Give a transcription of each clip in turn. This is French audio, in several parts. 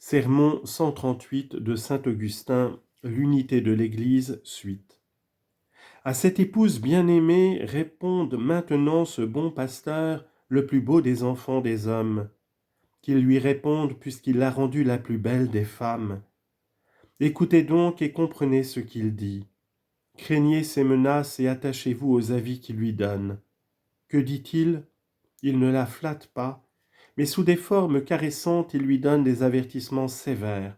Sermon 138 de saint Augustin, l'unité de l'Église, suite. À cette épouse bien-aimée réponde maintenant ce bon pasteur, le plus beau des enfants des hommes, qu'il lui réponde puisqu'il l'a rendue la plus belle des femmes. Écoutez donc et comprenez ce qu'il dit. Craignez ses menaces et attachez-vous aux avis qu'il lui donne. Que dit-il ? Il ne la flatte pas, mais sous des formes caressantes il lui donne des avertissements sévères.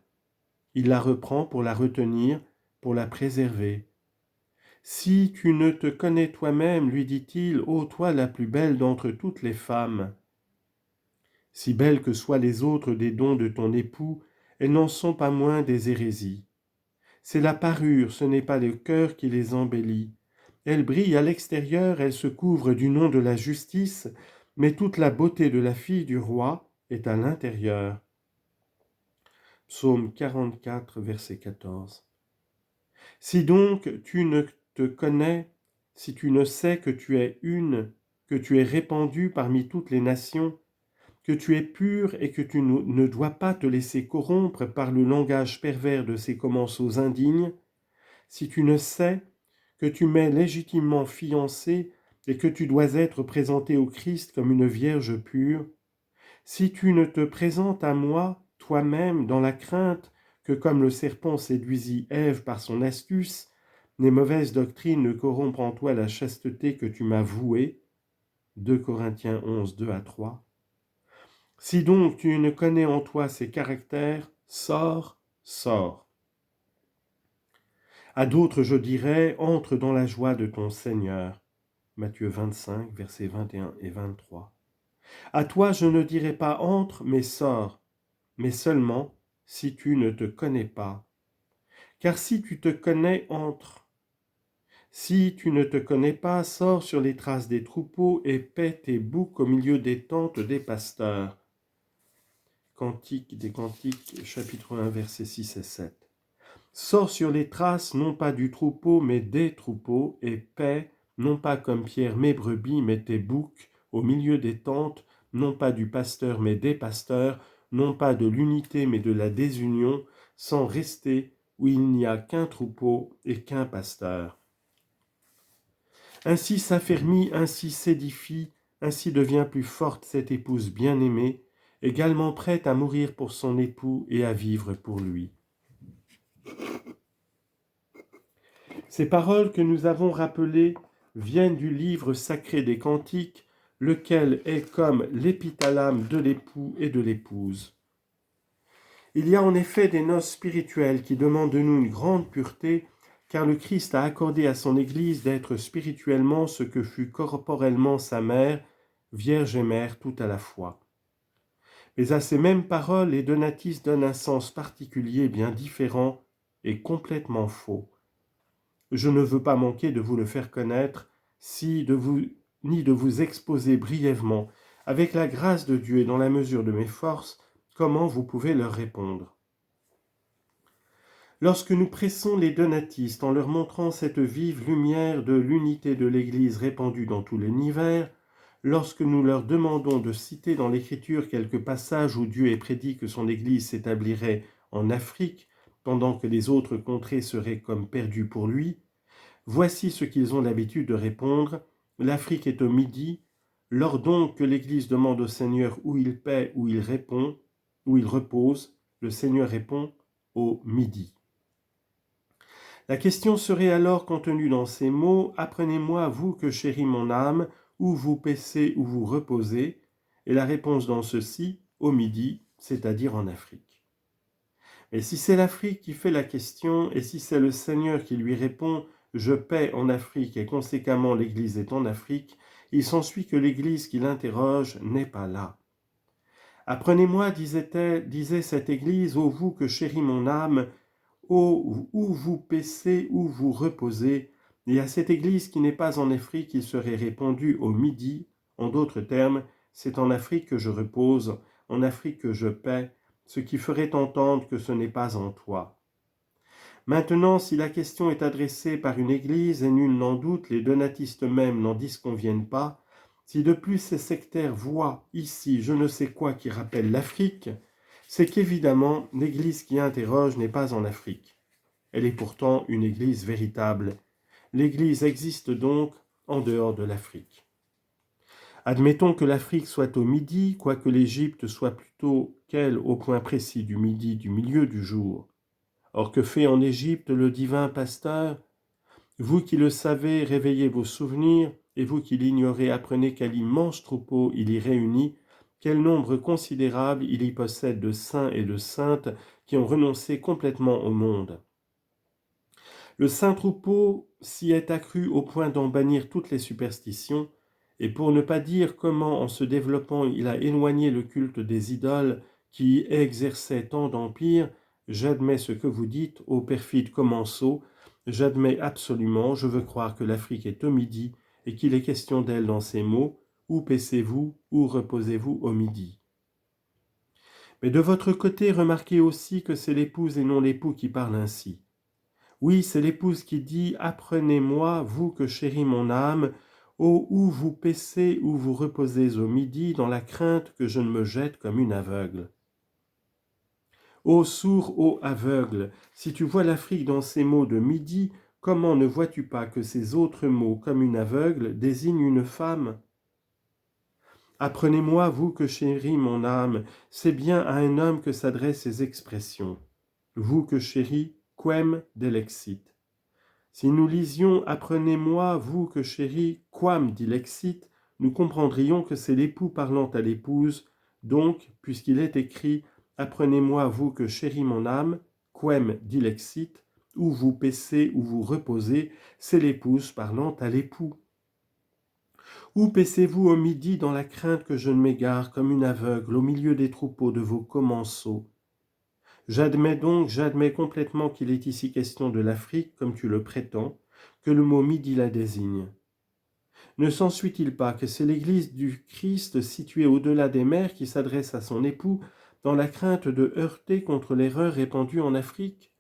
Il la reprend pour la retenir, pour la préserver. « Si tu ne te connais toi-même, lui dit-il, ô toi la plus belle d'entre toutes les femmes. Si belles que soient les autres des dons de ton époux, elles n'en sont pas moins des hérésies. C'est la parure, ce n'est pas le cœur qui les embellit. Elles brillent à l'extérieur, elles se couvrent du nom de la justice, mais toute la beauté de la fille du roi est à l'intérieur. » Psaume 44, verset 14. Si donc tu ne te connais, si tu ne sais que tu es une, que tu es répandue parmi toutes les nations, que tu es pure et que tu ne dois pas te laisser corrompre par le langage pervers de ces commensaux indignes, si tu ne sais que tu m'es légitimement fiancée et que tu dois être présentée au Christ comme une vierge pure, si tu ne te présentes à moi, toi-même, dans la crainte que, comme le serpent séduisit Ève par son astuce, les mauvaises doctrines ne corrompent en toi la chasteté que tu m'as vouée, 2 Corinthiens 11, 2-3. Si donc tu ne connais en toi ces caractères, sors. À d'autres je dirais, entre dans la joie de ton Seigneur. Matthieu 25, versets 21 et 23. À toi je ne dirai pas entre, mais sors, mais seulement si tu ne te connais pas. Car si tu te connais, entre. Si tu ne te connais pas, sors sur les traces des troupeaux et paie tes boucs au milieu des tentes des pasteurs. Cantique des Cantiques, chapitre 1, versets 6 et 7. Sors sur les traces, non pas du troupeau, mais des troupeaux, et paie, non pas comme Pierre mes brebis, mais tes boucs, au milieu des tentes, non pas du pasteur, mais des pasteurs, non pas de l'unité, mais de la désunion, sans rester où il n'y a qu'un troupeau et qu'un pasteur. Ainsi s'affermit, ainsi s'édifie, ainsi devient plus forte cette épouse bien-aimée, également prête à mourir pour son époux et à vivre pour lui. Ces paroles que nous avons rappelées viennent du livre sacré des Cantiques, lequel est comme l'épithalame de l'époux et de l'épouse. Il y a en effet des noces spirituelles qui demandent de nous une grande pureté, car le Christ a accordé à son Église d'être spirituellement ce que fut corporellement sa mère, vierge et mère tout à la fois. Mais à ces mêmes paroles, les donatistes donnent un sens particulier bien différent et complètement faux. Je ne veux pas manquer de vous le faire connaître, ni de vous exposer brièvement, avec la grâce de Dieu et dans la mesure de mes forces, comment vous pouvez leur répondre. Lorsque nous pressons les donatistes en leur montrant cette vive lumière de l'unité de l'Église répandue dans tout l'univers, lorsque nous leur demandons de citer dans l'Écriture quelques passages où Dieu ait prédit que son Église s'établirait en Afrique, pendant que les autres contrées seraient comme perdues pour lui, voici ce qu'ils ont l'habitude de répondre. L'Afrique est au midi, lors donc que l'Église demande au Seigneur où il paie, où il repose, le Seigneur répond au midi. La question serait alors contenue dans ces mots « Apprenez-moi, vous que chérit mon âme, où vous paissez, où vous reposez ?» et la réponse dans ceci « au midi », c'est-à-dire en Afrique. Mais si c'est l'Afrique qui fait la question, et si c'est le Seigneur qui lui répond « Je paie en Afrique et conséquemment l'Église est en Afrique », il s'ensuit que l'Église qui l'interroge n'est pas là. « Apprenez-moi, disait cette Église, ô vous que chérit mon âme, où vous paissez, où vous reposez ?» Et à cette Église qui n'est pas en Afrique, il serait répondu au midi. En d'autres termes, c'est en Afrique que je repose, en Afrique que je paie, ce qui ferait entendre que ce n'est pas en toi. Maintenant, si la question est adressée par une Église, et nul n'en doute, les donatistes même n'en disconviennent pas, si de plus ces sectaires voient ici je ne sais quoi qui rappelle l'Afrique, c'est qu'évidemment, l'Église qui interroge n'est pas en Afrique. Elle est pourtant une Église véritable. L'Église existe donc en dehors de l'Afrique. Admettons que l'Afrique soit au midi, quoique l'Égypte soit plutôt qu'elle au point précis du midi du milieu du jour. Or que fait en Égypte le divin pasteur ? Vous qui le savez, réveillez vos souvenirs, et vous qui l'ignorez, apprenez quel immense troupeau il y réunit, quel nombre considérable il y possède de saints et de saintes qui ont renoncé complètement au monde. Le saint troupeau s'y est accru au point d'en bannir toutes les superstitions, et pour ne pas dire comment en se développant il a éloigné le culte des idoles qui y exerçaient tant d'empire, j'admets ce que vous dites, ô perfides commensaux, j'admets absolument, je veux croire que l'Afrique est au midi, et qu'il est question d'elle dans ces mots, où paissez-vous, où reposez-vous au midi. Mais de votre côté, remarquez aussi que c'est l'épouse et non l'époux qui parle ainsi. Oui, c'est l'épouse qui dit « Apprenez-moi, vous que chérit mon âme, où vous paissez, où vous reposez au midi, dans la crainte que je ne me jette comme une aveugle. » Ô sourd, ô aveugle, si tu vois l'Afrique dans ces mots de midi, comment ne vois-tu pas que ces autres mots, comme une aveugle, désignent une femme ? Apprenez-moi, vous que chérit mon âme, c'est bien à un homme que s'adressent ces expressions. Vous que chérit, quem delexit. Si nous lisions « Apprenez-moi, vous que chéris, quam dilexit », nous comprendrions que c'est l'époux parlant à l'épouse, donc, puisqu'il est écrit « Apprenez-moi, vous que chérit mon âme, quem dilexit », où vous paissez, où vous reposez, c'est l'épouse parlant à l'époux. Où paissez-vous au midi dans la crainte que je ne m'égare comme une aveugle au milieu des troupeaux de vos commensaux ? J'admets complètement qu'il est ici question de l'Afrique, comme tu le prétends, que le mot midi la désigne. Ne s'ensuit-il pas que c'est l'Église du Christ située au-delà des mers qui s'adresse à son époux dans la crainte de heurter contre l'erreur répandue en Afrique ?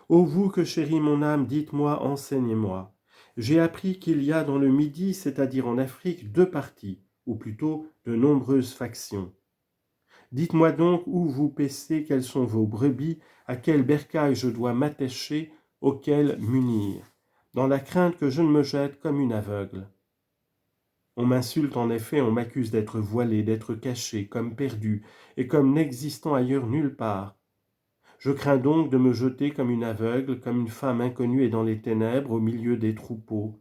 Ô vous que chérit mon âme, dites-moi, enseignez-moi. J'ai appris qu'il y a dans le Midi, c'est-à-dire en Afrique, deux parties, ou plutôt de nombreuses factions. Dites-moi donc où vous paissez, quelles sont vos brebis, à quel bercail je dois m'attacher, auquel m'unir, dans la crainte que je ne me jette comme une aveugle. On m'insulte en effet, on m'accuse d'être voilé, d'être caché, comme perdu, et comme n'existant ailleurs nulle part. Je crains donc de me jeter comme une aveugle, comme une femme inconnue et dans les ténèbres, au milieu des troupeaux,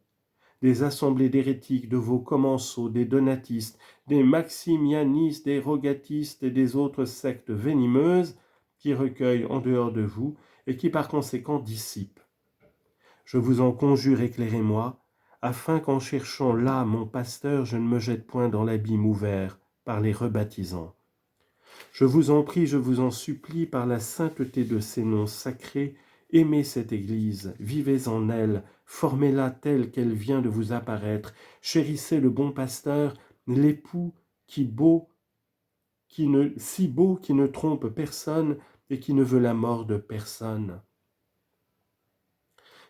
des assemblées d'hérétiques, de vos commensaux, des donatistes, des maximianistes, des rogatistes et des autres sectes venimeuses qui recueillent en dehors de vous et qui par conséquent dissipent. Je vous en conjure, éclairez-moi, afin qu'en cherchant là mon pasteur, je ne me jette point dans l'abîme ouvert par les rebaptisants. Je vous en prie, je vous en supplie, par la sainteté de ces noms sacrés, aimez cette Église, vivez en elle, formez-la telle qu'elle vient de vous apparaître, chérissez le bon pasteur, l'époux si beau qui ne trompe personne et qui ne veut la mort de personne.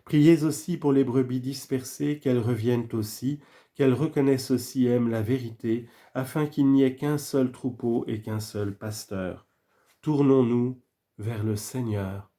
Priez aussi pour les brebis dispersées, qu'elles reviennent aussi, qu'elles reconnaissent aussi et aiment la vérité, afin qu'il n'y ait qu'un seul troupeau et qu'un seul pasteur. Tournons-nous vers le Seigneur.